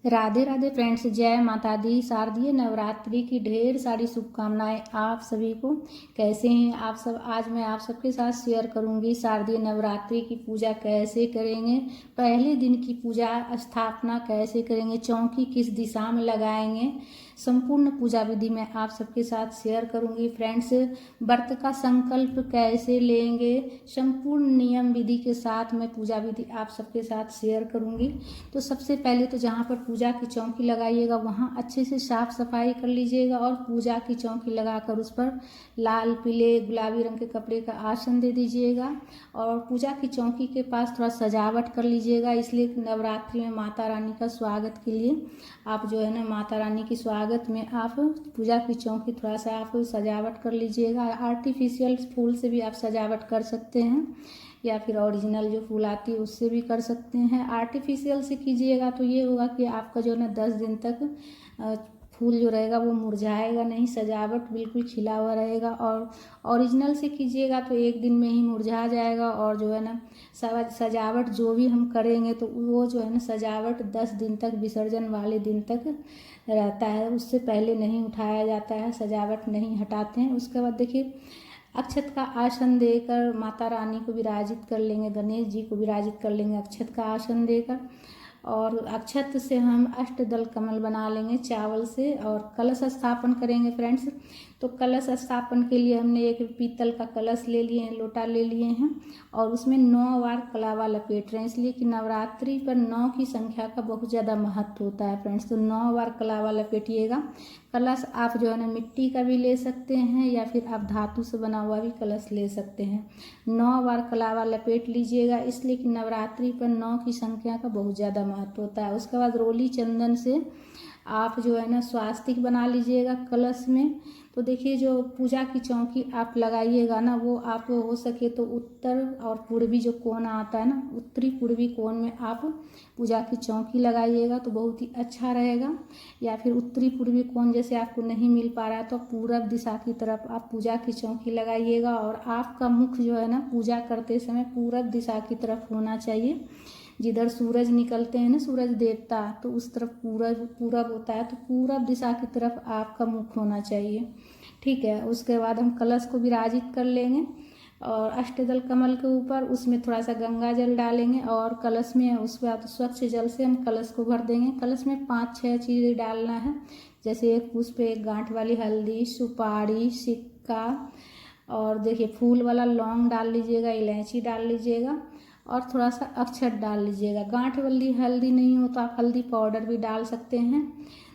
Radhe Radhe friends, जय माता दी। शारदीय नवरात्रि की ढेर सारी शुभकामनाएं आप सभी को। कैसे हैं आप सब? आज मैं आप सबके साथ शेयर करूंगी शारदीय नवरात्रि की पूजा कैसे करेंगे, पहले दिन की पूजा स्थापना कैसे करेंगे, चौकी किस दिशा में लगाएंगे, संपूर्ण पूजा विधि मैं आप सबके साथ शेयर करूंगी फ्रेंड्स। व्रत का संकल्प कैसे लेंगे, संपूर्ण नियम विधि के साथ मैं पूजा विधि आप सबके साथ शेयर करूंगी। तो सबसे पहले तो जहाँ पर पूजा की चौकी लगाइएगा वहाँ अच्छे से साफ सफाई कर लीजिएगा और पूजा की चौकी लगाकर उस पर लाल पीले गुलाबी रंग के कपड़े का आसन दे दीजिएगा और पूजा की चौकी के पास थोड़ा सजावट कर लीजिएगा। इसलिए कि नवरात्रि में माता रानी का स्वागत के लिए आप जो है ना, माता रानी की स्वागत में आप पूजा की चौकी थोड़ा सा आप सजावट कर लीजिएगा। आर्टिफिशियल फूल से भी आप सजावट कर सकते हैं या फिर ओरिजिनल जो फूल आती है उससे भी कर सकते हैं। आर्टिफिशियल से कीजिएगा तो ये होगा कि आपका जो है ना 10 दिन तक फूल जो रहेगा वो मुरझाएगा नहीं, सजावट बिल्कुल खिला हुआ रहेगा। और ओरिजिनल से कीजिएगा तो एक दिन में ही मुरझा जाएगा और जो है ना सजावट जो भी हम करेंगे तो वो जो है ना सजावट 10 दिन तक, विसर्जन वाले दिन तक रहता है, उससे पहले नहीं उठाया जाता है, सजावट नहीं हटाते हैं। उसके बाद देखिए अक्षत का आसन देकर माता रानी को विराजित कर लेंगे, गणेश जी को विराजित कर लेंगे अक्षत का आसन देकर। और अक्षत से हम अष्टदल कमल बना लेंगे चावल से और कलश स्थापन करेंगे फ्रेंड्स। तो कलश स्थापन के लिए हमने एक पीतल का कलश ले लिए हैं, लोटा ले लिए हैं और उसमें 9 बार कलावा लपेट रहे हैं, इसलिए कि नवरात्रि पर 9 की संख्या का बहुत ज़्यादा महत्व होता है फ्रेंड्स। तो 9 बार कलावा लपेटिएगा। कलश आप जो है ना मिट्टी का भी ले सकते हैं या फिर आप धातु से बना हुआ भी कलश ले सकते हैं। 9 बार कलावा लपेट लीजिएगा, इसलिए कि नवरात्रि पर 9 की संख्या का बहुत ज़्यादा महत्व होता है। उसके बाद रोली चंदन से आप जो है ना स्वास्तिक बना लीजिएगा कलश में। तो देखिए जो पूजा की चौकी आप लगाइएगा ना वो आप हो सके तो उत्तर और पूर्वी जो कोना आता है ना, उत्तरी पूर्वी कोण में आप पूजा की चौकी लगाइएगा तो बहुत ही अच्छा रहेगा। या फिर उत्तरी पूर्वी कोण जैसे आपको नहीं मिल पा रहा है तो पूरब दिशा की तरफ आप पूजा की चौकी लगाइएगा और आपका मुख जो है ना पूजा करते समय पूरब दिशा की तरफ होना चाहिए। जिधर सूरज निकलते हैं ना, सूरज देवता, तो उस तरफ पूरब होता है, तो पूरब दिशा की तरफ आपका मुख होना चाहिए। ठीक है। उसके बाद हम कलश को विराजित कर लेंगे और अष्टदल कमल के ऊपर उसमें थोड़ा सा गंगा जल डालेंगे और कलश में उसके बाद स्वच्छ जल से हम कलश को भर देंगे। कलश में 5-6 चीज़ें डालना है, जैसे एक पुष्प, एक गांठ वाली हल्दी, सुपारी, सिक्का और देखिए फूल वाला लौंग डाल लीजिएगा, इलायची डाल लीजिएगा और थोड़ा सा अक्षत डाल लीजिएगा। गांठ वाली हल्दी नहीं हो तो आप हल्दी पाउडर भी डाल सकते हैं।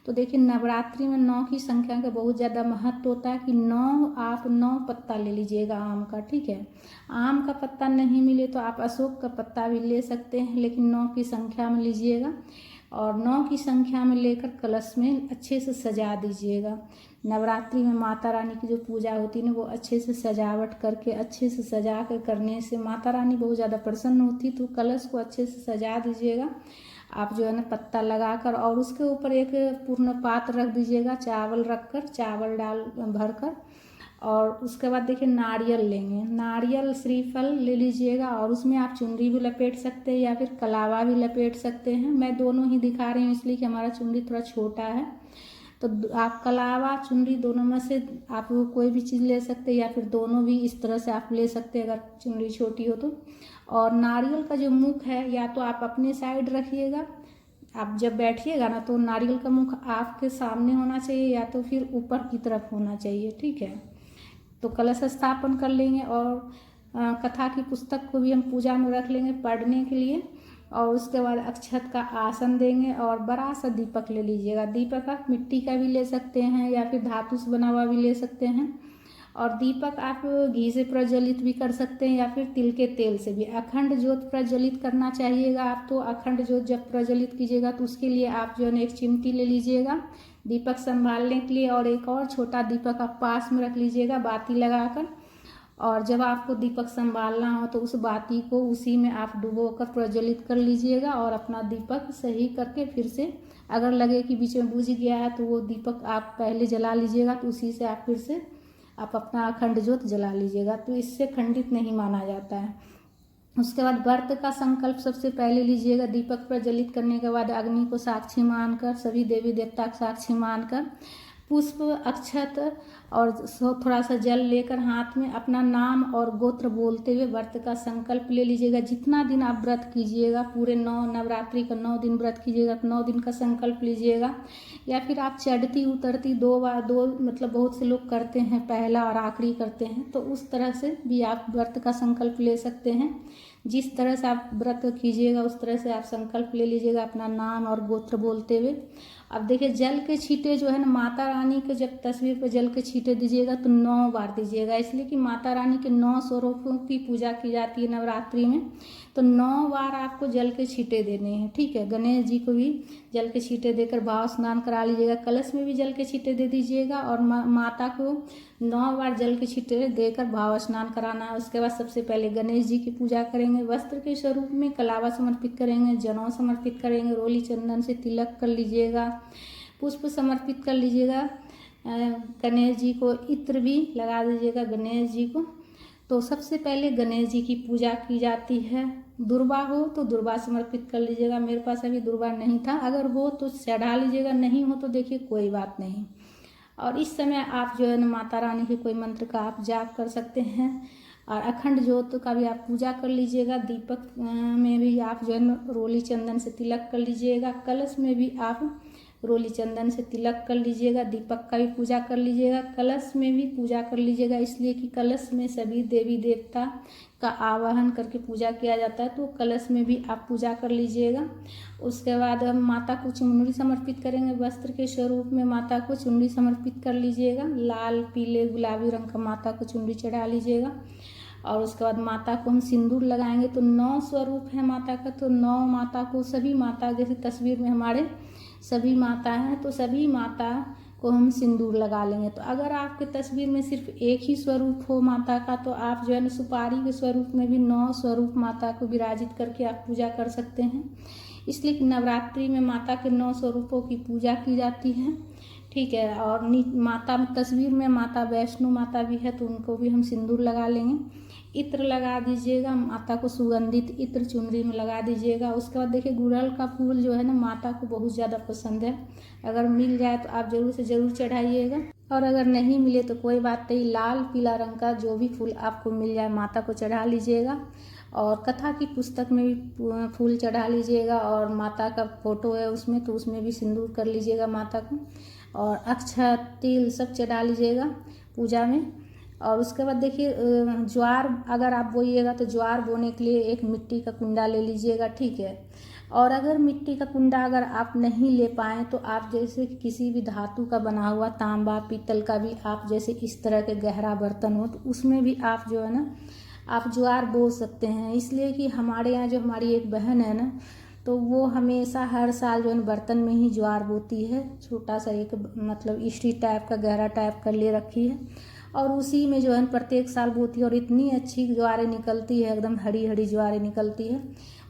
तो देखिए नवरात्रि में 9 की संख्या का बहुत ज़्यादा महत्व होता है कि 9 पत्ता ले लीजिएगा आम का। ठीक है। आम का पत्ता नहीं मिले तो आप अशोक का पत्ता भी ले सकते हैं, लेकिन 9 की संख्या में लीजिएगा और 9 की संख्या में लेकर कलश में अच्छे से सजा दीजिएगा। नवरात्रि में माता रानी की जो पूजा होती है ना वो अच्छे से सजावट करके, अच्छे से सजा कर करने से माता रानी बहुत ज़्यादा प्रसन्न होती। तो कलश को अच्छे से सजा दीजिएगा आप जो है ना पत्ता लगाकर और उसके ऊपर एक पूर्ण पात्र रख दीजिएगा, चावल रखकर, चावल डाल भरकर। और उसके बाद देखिए नारियल लेंगे, नारियल श्रीफल ले लीजिएगा और उसमें आप चुनरी भी लपेट सकते हैं या फिर कलावा भी लपेट सकते हैं। मैं दोनों ही दिखा रही हूँ इसलिए कि हमारा चुनरी थोड़ा छोटा है। तो आप कलावा चुनरी दोनों में से आप कोई भी चीज़ ले सकते हैं या फिर दोनों भी इस तरह से आप ले सकते हैं अगर चुनरी छोटी हो तो। और नारियल का जो मुख है या तो आप अपने साइड रखिएगा, आप जब बैठिएगा ना तो नारियल का मुख आपके सामने होना चाहिए या तो फिर ऊपर की तरफ होना चाहिए। ठीक है। तो कलश स्थापन कर लेंगे और कथा की पुस्तक को भी हम पूजा में रख लेंगे पढ़ने के लिए और उसके बाद अक्षत का आसन देंगे और बड़ा सा दीपक ले लीजिएगा। दीपक आप मिट्टी का भी ले सकते हैं या फिर धातु से बना हुआ भी ले सकते हैं और दीपक आप घी से प्रज्वलित भी कर सकते हैं या फिर तिल के तेल से भी। अखंड ज्योत प्रज्वलित करना चाहिएगा आप, तो अखंड ज्योत जब प्रज्वलित कीजिएगा तो उसके लिए आप जो है एक चिमटी ले लीजिएगा दीपक संभालने के लिए और एक और छोटा दीपक आप पास में रख लीजिएगा बाती लगाकर। और जब आपको दीपक संभालना हो तो उस बाती को उसी में आप डुबोकर प्रज्वलित कर लीजिएगा और अपना दीपक सही करके फिर से अगर लगे कि बीच में बुझ गया है तो वो दीपक आप पहले जला लीजिएगा, तो उसी से आप फिर से आप अपना अखंड ज्योत जला लीजिएगा, तो इससे खंडित नहीं माना जाता है। उसके बाद व्रत का संकल्प सबसे पहले लीजिएगा। दीपक प्रज्वलित करने के बाद अग्नि को साक्षी मानकर, सभी देवी देवता को साक्षी मानकर, पुष्प, अक्षत और थोड़ा सा जल लेकर हाथ में अपना नाम और गोत्र बोलते हुए व्रत का संकल्प ले लीजिएगा। जितना दिन आप व्रत कीजिएगा, पूरे 9 नवरात्रि का 9 दिन व्रत कीजिएगा तो 9 दिन का संकल्प लीजिएगा। या फिर आप चढ़ती उतरती 2 बार, 2 मतलब बहुत से लोग करते हैं, पहला और आखिरी करते हैं, तो उस तरह से भी आप व्रत का संकल्प ले सकते हैं। जिस तरह से आप व्रत कीजिएगा उस तरह से आप संकल्प ले लीजिएगा अपना नाम और गोत्र बोलते हुए। अब देखिए, जल के छींटे जो है ना, माता रानी के जब तस्वीर पर जल के छींटे दीजिएगा तो 9 बार दीजिएगा, इसलिए कि माता रानी के 9 स्वरूपों की पूजा की जाती है नवरात्रि में, तो 9 बार आपको जल के छींटे देने हैं। ठीक है, गणेश जी को भी जल के छींटे देकर भाव स्नान करा लीजिएगा। कलश में भी जल के छींटे दे दीजिएगा और माता को 9 बार जल के छींटे देकर भाव स्नान कराना है। उसके बाद सबसे पहले गणेश जी की पूजा करेंगे, वस्त्र के स्वरूप में कलावा समर्पित करेंगे, जनेऊ समर्पित करेंगे, रोली चंदन से तिलक कर लीजिएगा, पुष्प समर्पित कर लीजिएगा, गणेश जी को इत्र भी लगा दीजिएगा गणेश जी को। तो सबसे पहले गणेश जी की पूजा की जाती है। दुर्वा हो तो दुर्वा समर्पित कर लीजिएगा। मेरे पास अभी दुर्वा नहीं था, अगर हो तो चढ़ा लीजिएगा, नहीं हो तो देखिए कोई बात नहीं। और इस समय आप जो है ना माता रानी के कोई मंत्र का आप जाप कर सकते हैं और अखंड ज्योत का भी आप पूजा कर लीजिएगा। दीपक में भी आप जो है ना रोली चंदन से तिलक कर लीजिएगा। कलश में भी आप रोली चंदन से तिलक कर लीजिएगा। दीपक का भी पूजा कर लीजिएगा, कलश में भी पूजा कर लीजिएगा, इसलिए कि कलश में सभी देवी देवता का आवाहन करके पूजा किया जाता है, तो कलश में भी आप पूजा कर लीजिएगा। उसके बाद हम माता को चुनरी समर्पित करेंगे। वस्त्र के स्वरूप में माता को चुनरी समर्पित कर लीजिएगा। लाल, पीले, गुलाबी रंग का माता को चुनरी चढ़ा लीजिएगा। और उसके बाद माता को हम सिंदूर लगाएंगे। तो 9 स्वरूप है माता का, तो 9 माता को, सभी माता जैसे तस्वीर में हमारे सभी माता हैं, तो सभी माता को हम सिंदूर लगा लेंगे। तो अगर आपके तस्वीर में सिर्फ एक ही स्वरूप हो माता का, तो आप जो है ना सुपारी के स्वरूप में भी 9 स्वरूप माता को विराजित करके आप पूजा कर सकते हैं। इसलिए कि नवरात्रि में माता के 9 स्वरूपों की पूजा की जाती है। ठीक है, और माता तस्वीर में माता वैष्णो माता भी है, तो उनको भी हम सिंदूर लगा लेंगे। इत्र लगा दीजिएगा, माता को सुगंधित इत्र चुनरी में लगा दीजिएगा। उसके बाद देखिए, गुड़हल का फूल जो है ना माता को बहुत ज़्यादा पसंद है, अगर मिल जाए तो आप जरूर से ज़रूर चढ़ाइएगा, और अगर नहीं मिले तो कोई बात नहीं, लाल पीला रंग का जो भी फूल आपको मिल जाए माता को चढ़ा लीजिएगा। और कथा की पुस्तक में भी फूल चढ़ा लीजिएगा, और माता का फोटो है उसमें, तो उसमें भी सिंदूर कर लीजिएगा माता को, और अक्षत, तिल सब चढ़ा लीजिएगा पूजा में। और उसके बाद देखिए, ज्वार अगर आप बोइएगा तो ज्वार बोने के लिए एक मिट्टी का कुंडा ले लीजिएगा। ठीक है, और अगर मिट्टी का कुंडा अगर आप नहीं ले पाएँ तो आप जैसे किसी भी धातु का बना हुआ, तांबा, पीतल का भी आप जैसे इस तरह के गहरा बर्तन हो तो उसमें भी आप जो है ना आप ज्वार बो सकते हैं। इसलिए कि हमारे यहाँ जो हमारी एक बहन है ना, तो वो हमेशा हर साल जो है बर्तन में ही ज्वार बोती है। छोटा सा एक मतलब इस्त्री टाइप का, गहरा टाइप का ले रखी है, और उसी में जो है प्रत्येक साल बोती है, और इतनी अच्छी ज्वारें निकलती है, एकदम हरी हरी ज्वारें निकलती है।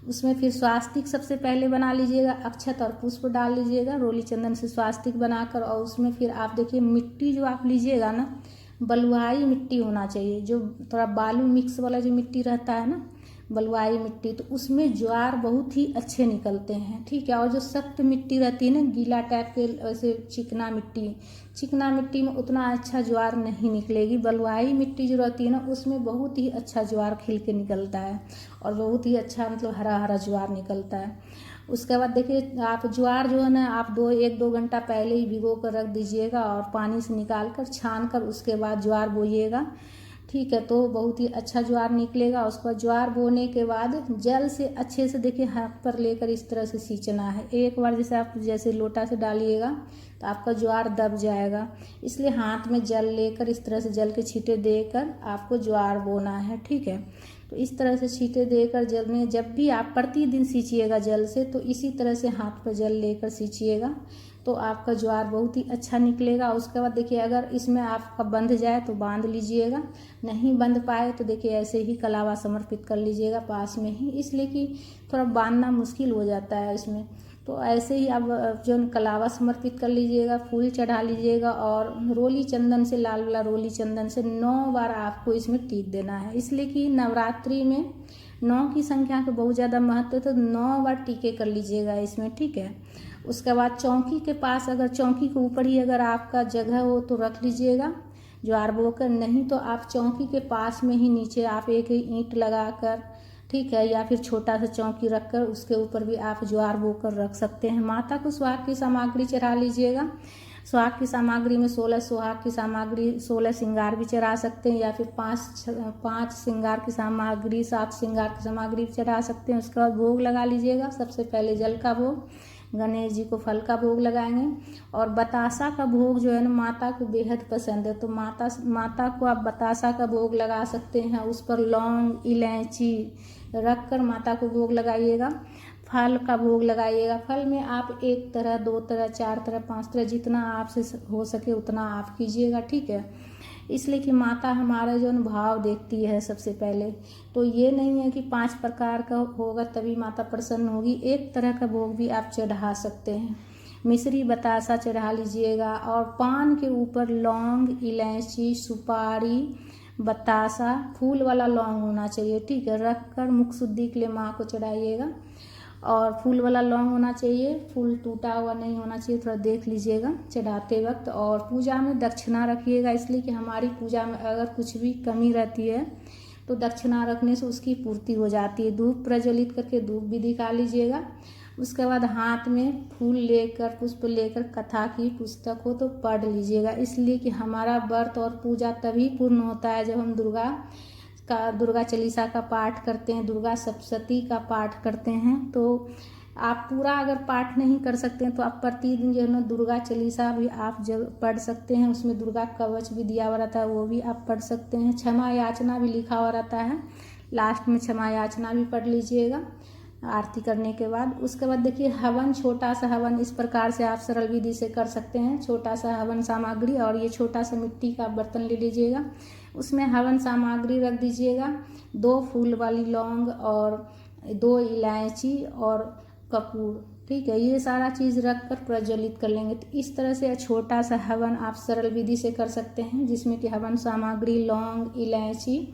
उसमें फिर स्वास्तिक सबसे पहले बना लीजिएगा, अक्षत और पुष्प डाल लीजिएगा रोली चंदन से स्वास्तिक बनाकर। और उसमें फिर आप देखिए, मिट्टी जो आप लीजिएगा ना, बलुआई मिट्टी होना चाहिए, जो थोड़ा बालू मिक्स वाला जो मिट्टी रहता है ना, बलुआई मिट्टी, तो उसमें ज्वार बहुत ही अच्छे निकलते हैं। ठीक है, और जो सख्त मिट्टी रहती है ना, गीला टाइप के, वैसे चिकना मिट्टी में उतना अच्छा ज्वार नहीं निकलेगी। बलुआई मिट्टी जो रहती है ना, उसमें बहुत ही अच्छा ज्वार खिल के निकलता है, और बहुत ही अच्छा मतलब हरा हरा ज्वार निकलता है। उसके बाद देखिए, आप ज्वार जो है ना आप 1-2 घंटा पहले ही भिगो कर रख दीजिएगा, और पानी से निकाल कर छान कर उसके बाद ज्वार बोइएगा। ठीक है, तो बहुत ही अच्छा ज्वार निकलेगा। उसके बाद ज्वार बोने के बाद जल से अच्छे से देखिए हाथ पर लेकर इस तरह से सींचना है। एक बार जैसे आप जैसे लोटा से डालिएगा तो आपका ज्वार दब जाएगा, इसलिए हाथ में जल लेकर इस तरह से जल के छींटे देकर आपको ज्वार बोना है। ठीक है, तो इस तरह से छींटे देकर जल में, जब भी आप प्रतिदिन सींचिएगा जल से, तो इसी तरह से हाथ पर जल लेकर सींचिएगा, तो आपका ज्वार बहुत ही अच्छा निकलेगा। उसके बाद देखिए, अगर इसमें आपका बंध जाए तो बांध लीजिएगा, नहीं बंध पाए तो देखिए ऐसे ही कलावा समर्पित कर लीजिएगा पास में ही, इसलिए कि थोड़ा बांधना मुश्किल हो जाता है इसमें। तो ऐसे ही आप जो कलावा समर्पित कर लीजिएगा, फूल चढ़ा लीजिएगा, और रोली चंदन से, लाल वाला रोली चंदन से 9 बार आपको इसमें टीक देना है। इसलिए कि नवरात्रि में 9 की संख्या का बहुत ज़्यादा महत्व है, तो 9 बार टीके कर लीजिएगा इसमें, ठीक है। उसके बाद चौकी के पास, अगर चौकी के ऊपर ही अगर आपका जगह हो तो रख लीजिएगा ज्वार बोकर, नहीं तो आप चौकी के पास में ही नीचे आप एक ईंट लगाकर, ठीक है, या फिर छोटा सा चौकी रखकर उसके ऊपर भी आप ज्वार बोकर रख सकते हैं। माता को सुहाग की सामग्री चढ़ा लीजिएगा। सुहाग की सामग्री में 16 सुहाग की सामग्री, 16 श्रृंगार भी चढ़ा सकते हैं, या फिर 5 श्रृंगार की सामग्री, 7 श्रृंगार की सामग्री भी चढ़ा सकते हैं। उसके बाद भोग लगा लीजिएगा। सबसे पहले जल का भोग, गणेश जी को फल का भोग लगाएंगे। और बतासा का भोग जो है ना माता को बेहद पसंद है, तो माता को आप बतासा का भोग लगा सकते हैं। उस पर लौंग, इलायची रख कर माता को भोग लगाइएगा। फल का भोग लगाइएगा। फल में आप 1 तरह, 2 तरह, 4 तरह, 5 तरह, जितना आपसे हो सके उतना आप कीजिएगा, ठीक है। इसलिए कि माता हमारा जो भाव देखती है सबसे पहले, तो ये नहीं है कि 5 प्रकार का होगा तभी माता प्रसन्न होगी। 1 तरह का भोग भी आप चढ़ा सकते हैं। मिश्री बतासा चढ़ा लीजिएगा। और पान के ऊपर लौंग, इलायची, सुपारी, बतासा, फूल वाला लौंग होना चाहिए, ठीक है, रख कर मुख शुद्धि के लिए माँ को चढ़ाइएगा। और फूल वाला लौंग होना चाहिए, फूल टूटा हुआ नहीं होना चाहिए, थोड़ा देख लीजिएगा चढ़ाते वक्त। और पूजा में दक्षिणा रखिएगा, इसलिए कि हमारी पूजा में अगर कुछ भी कमी रहती है तो दक्षिणा रखने से उसकी पूर्ति हो जाती है। धूप प्रज्वलित करके धूप भी दिखा लीजिएगा। उसके बाद हाथ में फूल लेकर, पुष्प लेकर कथा की पुस्तक हो तो पढ़ लीजिएगा, इसलिए कि हमारा व्रत और पूजा तभी पूर्ण होता है जब हम दुर्गा चालीसा का पाठ करते हैं, दुर्गा सप्तशती का पाठ करते हैं। तो आप पूरा अगर पाठ नहीं कर सकते हैं तो आप प्रतिदिन जो है ना दुर्गा चालीसा भी आप जब पढ़ सकते हैं। उसमें दुर्गा कवच भी दिया हुआ रहता है, वो भी आप पढ़ सकते हैं। क्षमा याचना भी लिखा हुआ रहता है, लास्ट में क्षमा याचना भी पढ़ लीजिएगा आरती करने के बाद। उसके बाद देखिए हवन, छोटा सा हवन इस प्रकार से आप सरल विधि से कर सकते हैं। छोटा सा हवन सामग्री, और ये छोटा सा मिट्टी का बर्तन ले लीजिएगा, उसमें हवन सामग्री रख दीजिएगा। 2 फूल वाली लौंग और 2 इलायची और कपूर, ठीक है, ये सारा चीज़ रख कर प्रज्वलित कर लेंगे। तो इस तरह से छोटा सा हवन आप सरल विधि से कर सकते हैं, जिसमें कि हवन सामग्री लौंग, इलायची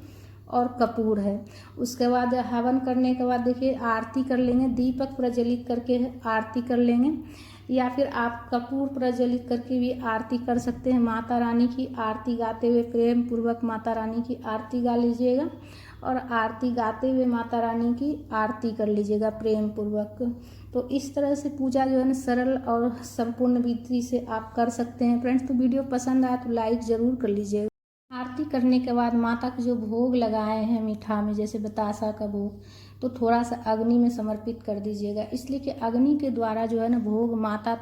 और कपूर है। उसके बाद हवन करने के बाद देखिए आरती कर लेंगे, दीपक प्रज्वलित करके आरती कर लेंगे, या फिर आप कपूर प्रज्वलित करके भी आरती कर सकते हैं। माता रानी की आरती गाते हुए प्रेम पूर्वक माता रानी की आरती गा लीजिएगा, और आरती गाते हुए माता रानी की आरती कर लीजिएगा प्रेम पूर्वक। तो इस तरह से पूजा जो है ना सरल और संपूर्ण विधि से आप कर सकते हैं। फ्रेंड्स, तो वीडियो पसंद आया तो लाइक ज़रूर कर लीजिएगा। आरती करने के बाद माता को जो भोग लगाए हैं मीठा में, जैसे बतासा का भोग, तो थोड़ा सा अग्नि में समर्पित कर दीजिएगा, इसलिए कि अग्नि के द्वारा जो है ना भोग माता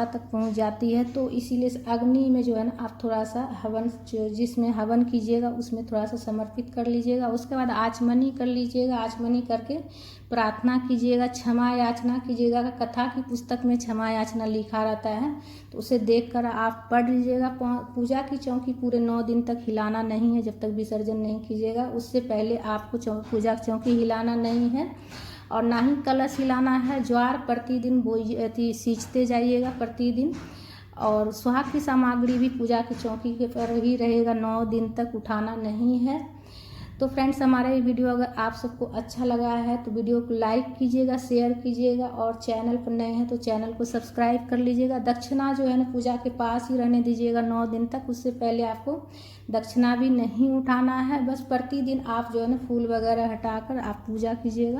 तक पहुंच जाती है। तो इसीलिए अग्नि में जो है ना आप थोड़ा सा हवन, जिसमें हवन कीजिएगा उसमें थोड़ा सा समर्पित कर लीजिएगा। उसके बाद आचमनी कर लीजिएगा। आचमनी करके प्रार्थना कीजिएगा, क्षमा याचना कीजिएगा। कथा की पुस्तक में क्षमा याचना लिखा रहता है, तो उसे देखकर आप पढ़ लीजिएगा। पूजा की चौकी पूरे 9 दिन तक हिलाना नहीं है, जब तक विसर्जन नहीं कीजिएगा। उससे पहले आपको पूजा की चौकी हिलाना नहीं है, और ना ही कलश हिलाना है। ज्वार प्रतिदिन सींचते जाइएगा प्रतिदिन। और सुहाग की सामग्री भी पूजा की चौकी के पर ही रहेगा, 9 दिन तक उठाना नहीं है। तो फ्रेंड्स, हमारा ये वीडियो अगर आप सबको अच्छा लगा है तो वीडियो को लाइक कीजिएगा, शेयर कीजिएगा, और चैनल पर नए हैं तो चैनल को सब्सक्राइब कर लीजिएगा। दक्षिणा जो है ना पूजा के पास ही रहने दीजिएगा 9 दिन तक, उससे पहले आपको दक्षिणा भी नहीं उठाना है। बस प्रतिदिन आप जो है ना फूल वगैरह हटाकर आप पूजा कीजिएगा।